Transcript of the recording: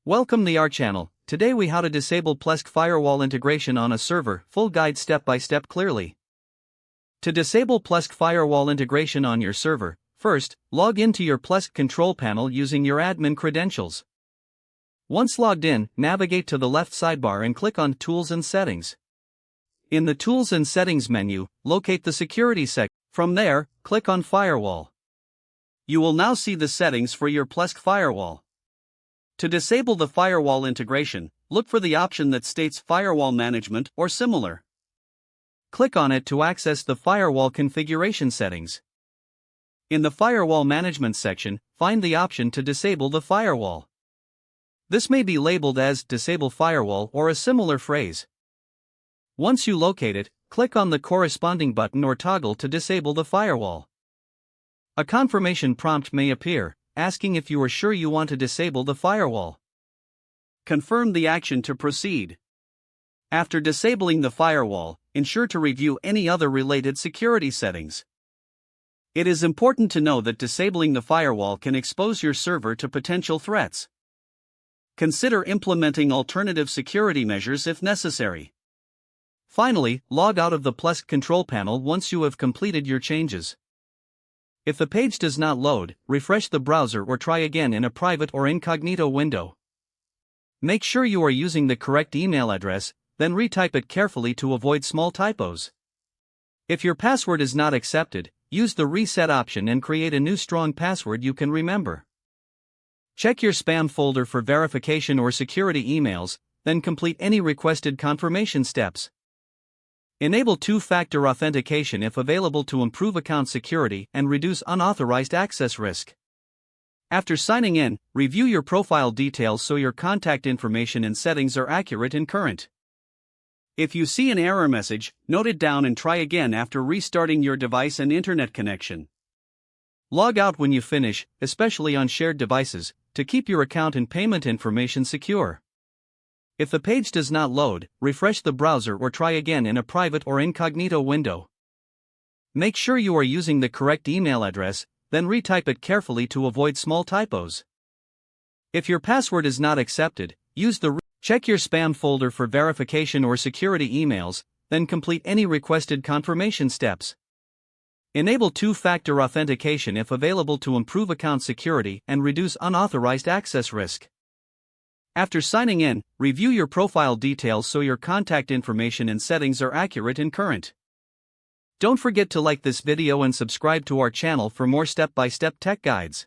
Welcome to our channel. Today we how to disable Plesk firewall integration on a server, full guide step by step clearly. To disable Plesk firewall integration on your server, first, log into your Plesk control panel using your admin credentials. Once logged in, navigate to the left sidebar and click on Tools and Settings. In the Tools and Settings menu, locate the Security section. From there, click on Firewall. You will now see the settings for your Plesk firewall. To disable the firewall integration, look for the option that states Firewall Management or similar. Click on it to access the firewall configuration settings. In the Firewall Management section, find the option to disable the firewall. This may be labeled as Disable Firewall or a similar phrase. Once you locate it, click on the corresponding button or toggle to disable the firewall. A confirmation prompt may appear, asking if you are sure you want to disable the firewall. Confirm the action to proceed. After disabling the firewall, ensure to review any other related security settings. It is important to know that disabling the firewall can expose your server to potential threats. Consider implementing alternative security measures if necessary. Finally, log out of the Plesk control panel once you have completed your changes. If the page does not load, refresh the browser or try again in a private or incognito window. Make sure you are using the correct email address, then retype it carefully to avoid small typos. If your password is not accepted, use the reset option and create a new strong password you can remember. Check your spam folder for verification or security emails, then complete any requested confirmation steps. Enable two-factor authentication if available to improve account security and reduce unauthorized access risk. After signing in, review your profile details so your contact information and settings are accurate and current. If you see an error message, note it down and try again after restarting your device and internet connection. Log out when you finish, especially on shared devices, to keep your account and payment information secure. If the page does not load, refresh the browser or try again in a private or incognito window. Make sure you are using the correct email address, then retype it carefully to avoid small typos. If your password is not accepted, check your spam folder for verification or security emails, then complete any requested confirmation steps. Enable two-factor authentication if available to improve account security and reduce unauthorized access risk. After signing in, review your profile details so your contact information and settings are accurate and current. Don't forget to like this video and subscribe to our channel for more step-by-step tech guides.